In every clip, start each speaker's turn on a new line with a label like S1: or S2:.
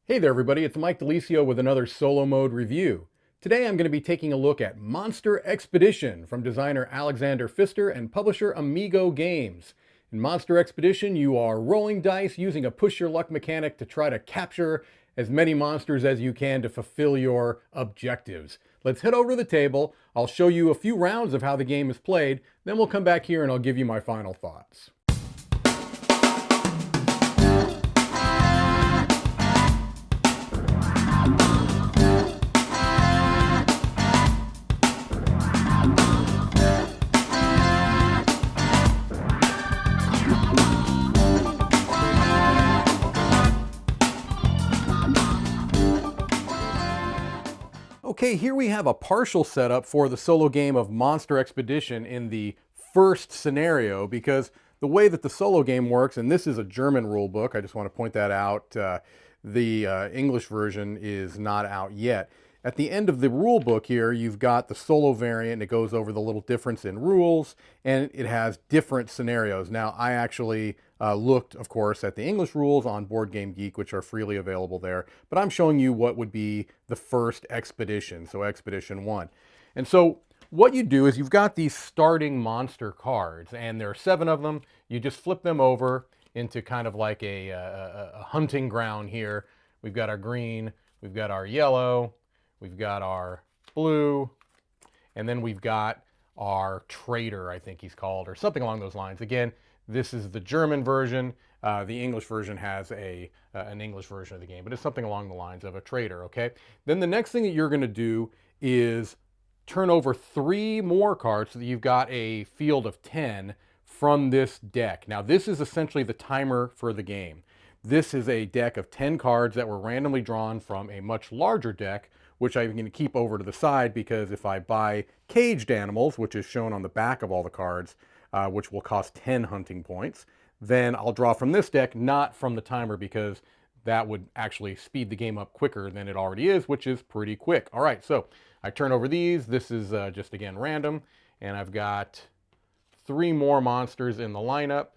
S1: Hey there everybody, it's Mike DiLisio with another solo mode review. Today I'm going to be taking a look at Monster Expedition from designer Alexander Pfister and publisher Amigo Games. In Monster Expedition, you are rolling dice using a push your luck mechanic to try to capture as many monsters as you can to fulfill your objectives. Let's head over to the table, I'll show you a few rounds of how the game is played, then we'll come back here and I'll give you my final thoughts. Okay, here we have a partial setup for the solo game of Monster Expedition in the first scenario, because the way that the solo game works, and this is a German rule book, I just want to point that out, the English version is not out yet. At the end of the rule book here, you've got the solo variant. It goes over the little difference in rules, and it has different scenarios. Now, I actually looked, of course, at the English rules on Board Game Geek, which are freely available there. But I'm showing you what would be the first expedition, so Expedition 1. And so what you do is you've got these starting monster cards, and there are 7 of them. You just flip them over into kind of like a hunting ground here. We've got our green, we've got our yellow, we've got our blue, and then we've got our trader, I think he's called, or something along those lines. Again, this is the German version. The English version has an English version of the game, but it's something along the lines of a trader, okay? Then the next thing that you're going to do is turn over 3 more cards so that you've got a field of 10 from this deck. Now, this is essentially the timer for the game. This is a deck of 10 cards that were randomly drawn from a much larger deck, which I'm going to keep over to the side because if I buy caged animals, which is shown on the back of all the cards, which will cost 10 hunting points, then I'll draw from this deck, not from the timer, because that would actually speed the game up quicker than it already is, which is pretty quick. All right, so I turn over these. This is just, again, random, and I've got 3 more monsters in the lineup.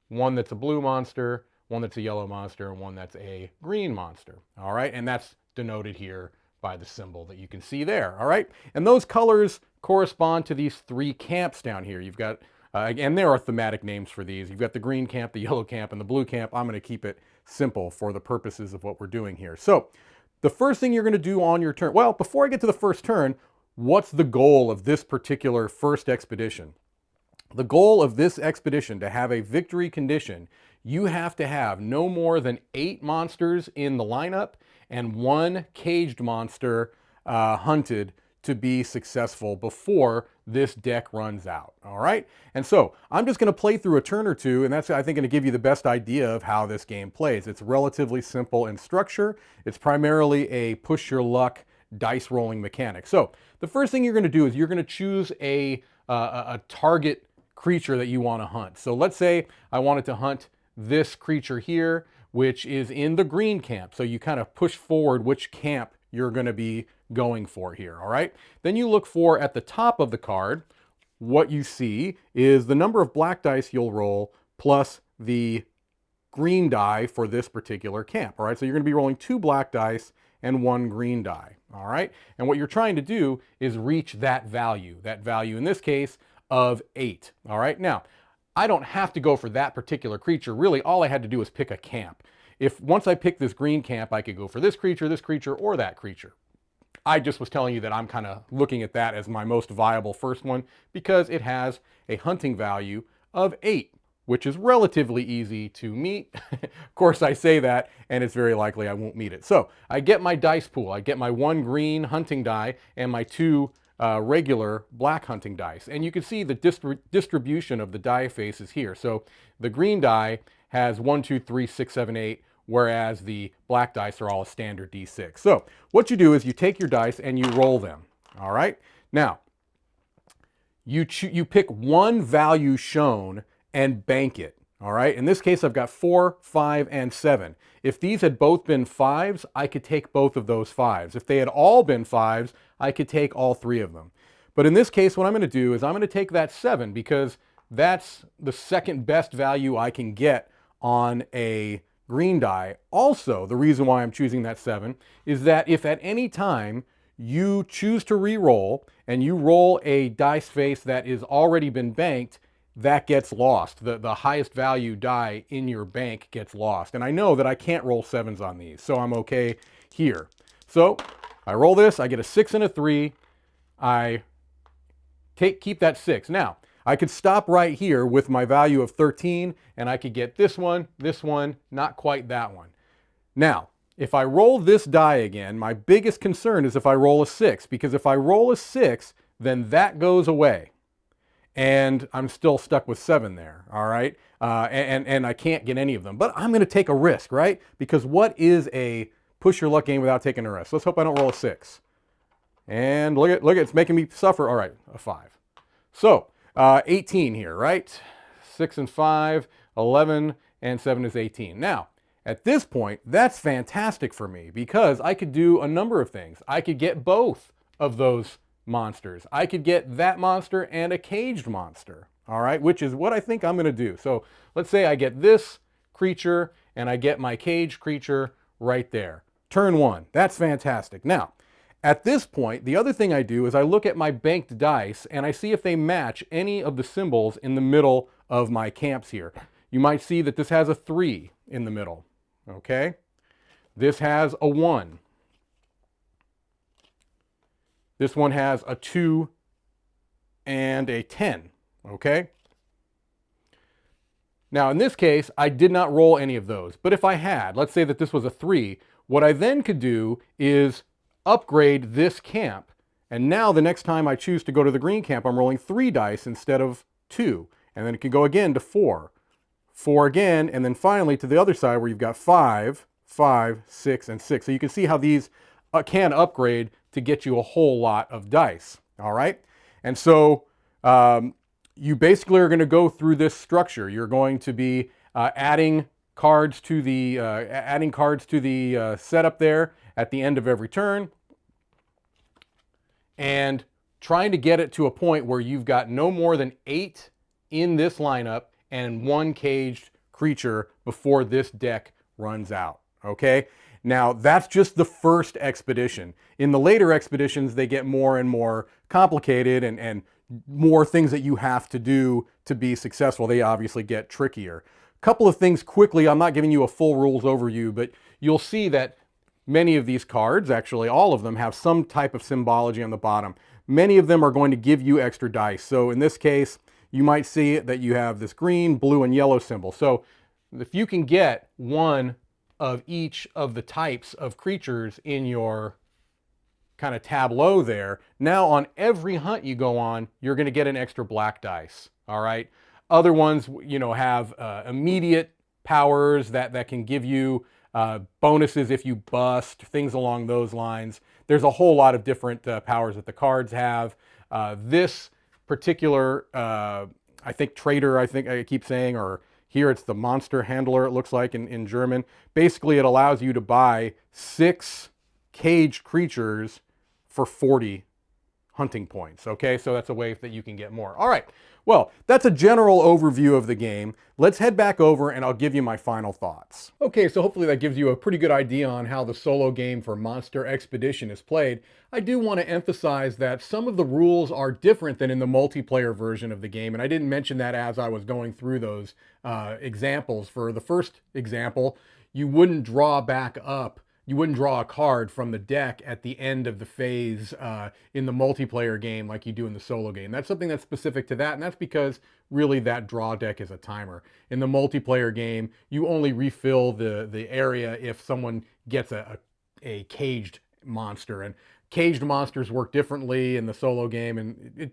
S1: One that's a blue monster, one that's a yellow monster, and one that's a green monster. All right, and that's denoted here by the symbol that you can see there. All right, and those colors correspond to these 3 camps down here. You've got and there are thematic names for these. You've got the green camp, the yellow camp, and the blue camp. I'm going to keep it simple for the purposes of what we're doing here. So the first thing you're going to do on your turn, well, before I get to the first turn, what's the goal of this particular first expedition? The goal of this expedition, to have a victory condition, you have to have no more than 8 monsters in the lineup and 1 caged monster hunted to be successful before this deck runs out. All right, and so I'm just going to play through a turn or two, and that's, I think, going to give you the best idea of how this game plays. It's relatively simple in structure. It's primarily a push your luck dice rolling mechanic. So the first thing you're going to do is you're going to choose a target creature that you want to hunt. So let's say I wanted to hunt this creature here, which is in the green camp. So you kind of push forward which camp you're going to be going for here, all right? Then you look for, at the top of the card, what you see is the number of black dice you'll roll plus the green die for this particular camp, all right? So you're going to be rolling 2 black dice and 1 green die, all right? And what you're trying to do is reach that value in this case of 8, all right? Now, I don't have to go for that particular creature. Really, all I had to do was pick a camp. If once I pick this green camp, I could go for this creature, or that creature. I just was telling you that I'm kind of looking at that as my most viable first one because it has a hunting value of 8, which is relatively easy to meet. Of course, I say that, and it's very likely I won't meet it. So I get my dice pool. I get my 1 green hunting die and my 2 regular black hunting dice. And you can see the distribution of the die faces here. So the green die has 1, 2, 3, 6, 7, 8, whereas the black dice are all a standard D6. So what you do is you take your dice and you roll them, all right? Now, you pick one value shown and bank it, all right? In this case, I've got 4, 5, and 7. If these had both been 5s, I could take both of those 5s. If they had all been 5s, I could take all 3 of them. But in this case, what I'm going to do is I'm going to take that 7 because that's the second best value I can get on a green die. Also, the reason why I'm choosing that 7 is that if at any time you choose to re-roll and you roll a dice face that is already been banked, that gets lost. The highest value die in your bank gets lost. And I know that I can't roll 7s on these, so I'm okay here. So I roll this, I get a 6 and a 3, I keep that 6. Now, I could stop right here with my value of 13, and I could get this one, not quite that one. Now, if I roll this die again, my biggest concern is if I roll a 6, because if I roll a 6, then that goes away. And I'm still stuck with 7 there, all right? And I can't get any of them. But I'm going to take a risk, right? Because what is a push your luck game without taking a risk? Let's hope I don't roll a 6. And look at, it's making me suffer. All right, a 5. So 18 here, right? 6 and 5, 11, and 7 is 18. Now, at this point, that's fantastic for me because I could do a number of things. I could get both of those monsters. I could get that monster and a caged monster, all right, which is what I think I'm going to do. So let's say I get this creature and I get my caged creature right there. Turn 1. That's fantastic. Now, at this point, the other thing I do is I look at my banked dice and I see if they match any of the symbols in the middle of my camps here. You might see that this has a 3 in the middle, okay? This has a 1. This one has a 2 and a 10, okay? Now, in this case, I did not roll any of those. But if I had, let's say that this was a 3, what I then could do is upgrade this camp. And now the next time I choose to go to the green camp, I'm rolling 3 dice instead of 2. And then it can go again to 4. 4 again, and then finally to the other side where you've got 5, 5, 6, and 6. So you can see how these can upgrade to get you a whole lot of dice, all right? And so you basically are going to go through this structure. You're going to be adding cards to the setup there at the end of every turn and trying to get it to a point where you've got no more than 8 in this lineup and 1 caged creature before this deck runs out, okay? Now, that's just the first expedition. In the later expeditions, they get more and more complicated and more things that you have to do to be successful. They obviously get trickier. A couple of things quickly, I'm not giving you a full rules overview, but you'll see that many of these cards, actually all of them, have some type of symbology on the bottom. Many of them are going to give you extra dice. So in this case, you might see that you have this green, blue, and yellow symbol. So if you can get one of each of the types of creatures in your kind of tableau there, now on every hunt you go on, you're going to get an extra black dice, all right? Other ones, you know, have immediate powers that can give you bonuses if you bust, things along those lines. There's a whole lot of different powers that the cards have. This particular, I think trader, I think I keep saying, or here it's the monster handler, it looks like in German. Basically, it allows you to buy 6 caged creatures for 40 hunting points, okay? So that's a way that you can get more. All right, well, that's a general overview of the game. Let's head back over and I'll give you my final thoughts. Okay, so hopefully that gives you a pretty good idea on how the solo game for Monster Expedition is played. I do want to emphasize that some of the rules are different than in the multiplayer version of the game, and I didn't mention that as I was going through those examples. For the first example, you wouldn't draw back up. You wouldn't draw a card from the deck at the end of the phase in the multiplayer game like you do in the solo game. That's something that's specific to that, and that's because really that draw deck is a timer. In the multiplayer game, you only refill the area if someone gets a caged monster, and caged monsters work differently in the solo game, and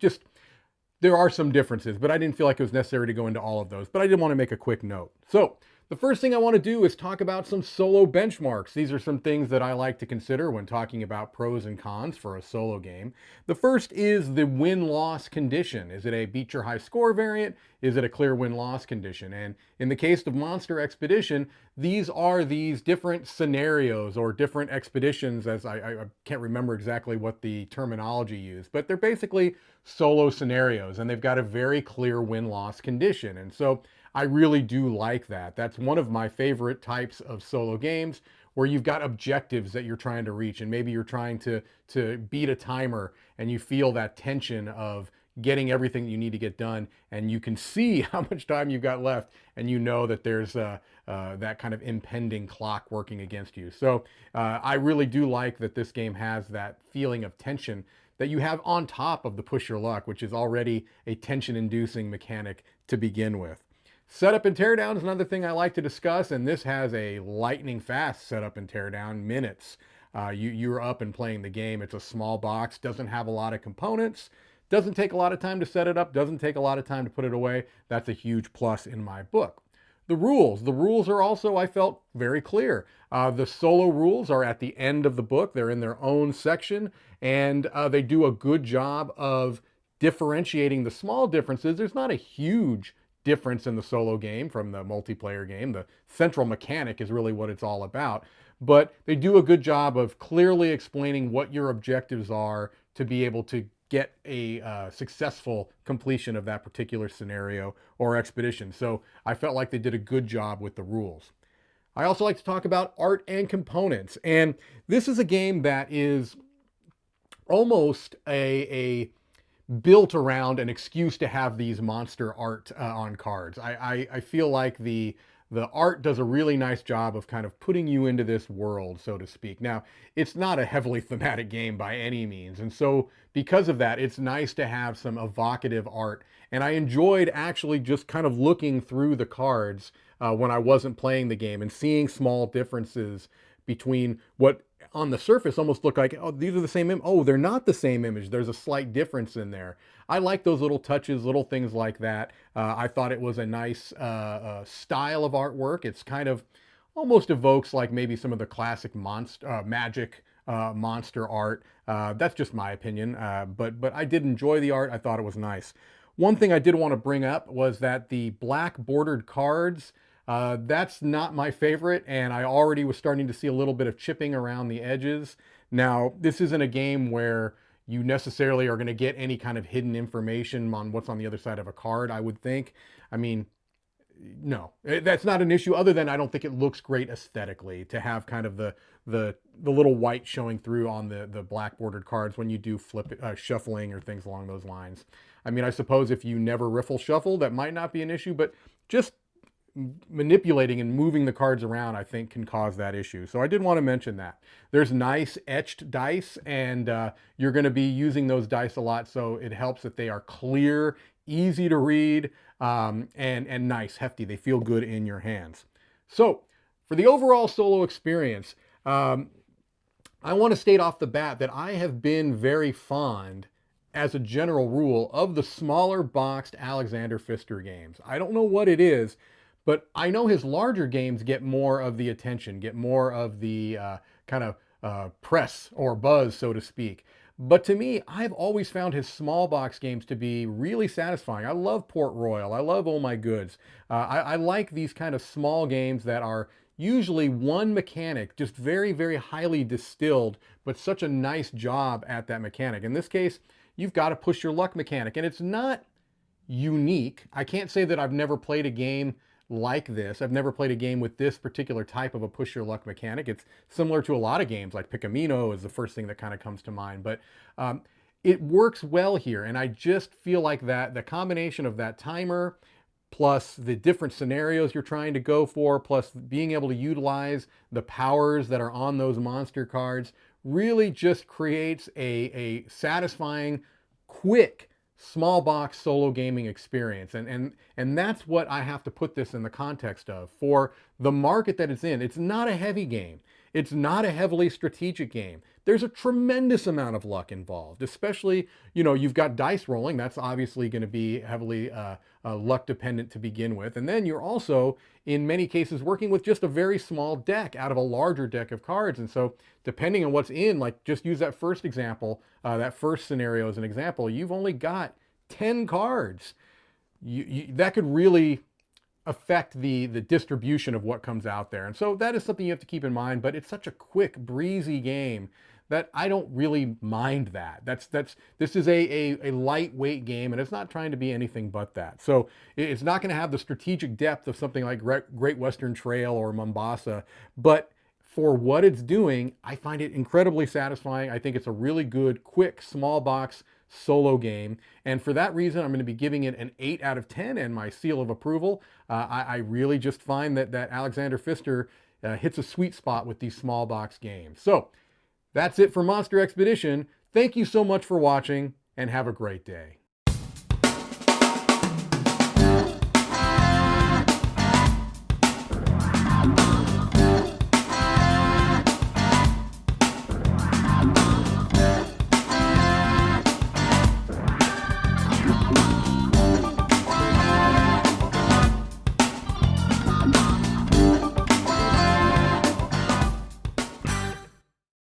S1: there are some differences, but I didn't feel like it was necessary to go into all of those, but I did want to make a quick note. So the first thing I want to do is talk about some solo benchmarks. These are some things that I like to consider when talking about pros and cons for a solo game. The first is the win-loss condition. Is it a beat your high score variant? Is it a clear win-loss condition? And in the case of Monster Expedition, these are these different scenarios or different expeditions, as I can't remember exactly what the terminology used, but they're basically solo scenarios, and they've got a very clear win-loss condition. And so I really do like that. That's one of my favorite types of solo games where you've got objectives that you're trying to reach, and maybe you're trying to beat a timer, and you feel that tension of getting everything you need to get done, and you can see how much time you've got left, and you know that there's that kind of impending clock working against you. So I really do like that this game has that feeling of tension that you have on top of the push your luck, which is already a tension-inducing mechanic to begin with. Setup and teardown is another thing I like to discuss, and this has a lightning fast setup and teardown, minutes. You're up and playing the game. It's a small box, doesn't have a lot of components, doesn't take a lot of time to set it up, doesn't take a lot of time to put it away. That's a huge plus in my book. The rules are also, I felt, very clear. The solo rules are at the end of the book. They're in their own section, and they do a good job of differentiating the small differences. There's not a huge difference in the solo game from the multiplayer game. The central mechanic is really what it's all about. But they do a good job of clearly explaining what your objectives are to be able to get a successful completion of that particular scenario or expedition. So I felt like they did a good job with the rules. I also like to talk about art and components. And this is a game that is almost a built around an excuse to have these monster art on cards. I feel like the art does a really nice job of kind of putting you into this world, so to speak. Now, it's not a heavily thematic game by any means, and so because of that, it's nice to have some evocative art. And I enjoyed actually just kind of looking through the cards when I wasn't playing the game and seeing small differences between what on the surface almost look like, oh, these are the same image. Oh, they're not the same image. There's a slight difference in there. I like those little touches, little things like that. I thought it was a nice style of artwork. It's kind of almost evokes like maybe some of the classic magic monster art. That's just my opinion, but I did enjoy the art. I thought it was nice. One thing I did want to bring up was that the black bordered cards, that's not my favorite, and I already was starting to see a little bit of chipping around the edges. Now, this isn't a game where you necessarily are going to get any kind of hidden information on what's on the other side of a card, I would think. I mean, no, that's not an issue, other than I don't think it looks great aesthetically to have kind of the little white showing through on the black bordered cards when you do flip shuffling or things along those lines. I mean, I suppose if you never riffle shuffle, that might not be an issue, but just manipulating and moving the cards around, I think, can cause that issue. So I did want to mention that. There's nice etched dice, and you're going to be using those dice a lot, so it helps that they are clear, easy to read, and nice, hefty. They feel good in your hands. So for the overall solo experience, I want to state off the bat that I have been very fond, as a general rule, of the smaller boxed Alexander Pfister games. I don't know what it is, but I know his larger games get more of the attention, get more of the kind of press or buzz, so to speak. But to me, I've always found his small box games to be really satisfying. I love Port Royal. I love Oh My Goods. I like these kind of small games that are usually one mechanic, just very, very highly distilled, but such a nice job at that mechanic. In this case, you've got to push your luck mechanic, and it's not unique. I can't say that I've never played a game like this. I've never played a game with this particular type of a push your luck mechanic. It's similar to a lot of games, like Picamino is the first thing that kind of comes to mind, but it works well here. And I just feel like that the combination of that timer plus the different scenarios you're trying to go for, plus being able to utilize the powers that are on those monster cards, really just creates a satisfying, quick, small box solo gaming experience. And that's what I have to put this in the context of. For the market that it's in, it's not a heavy game. It's not a heavily strategic game. There's a tremendous amount of luck involved, especially, you know, you've got dice rolling. That's obviously going to be heavily luck dependent to begin with. And then you're also, in many cases, working with just a very small deck out of a larger deck of cards. And so depending on what's in, like just use that first example, that first scenario as an example, you've only got 10 cards. That could really affect the distribution of what comes out there. And so that is something you have to keep in mind, but it's such a quick, breezy game that I don't really mind that. This is a lightweight game, and it's not trying to be anything but that. So it's not going to have the strategic depth of something like Great Western Trail or Mombasa, but for what it's doing, I find it incredibly satisfying. I think it's a really good, quick, small box solo game. And for that reason, I'm going to be giving it an 8 out of 10 and my seal of approval. I really just find that Alexander Pfister hits a sweet spot with these small box games. So that's it for Monster Expedition. Thank you so much for watching, and have a great day.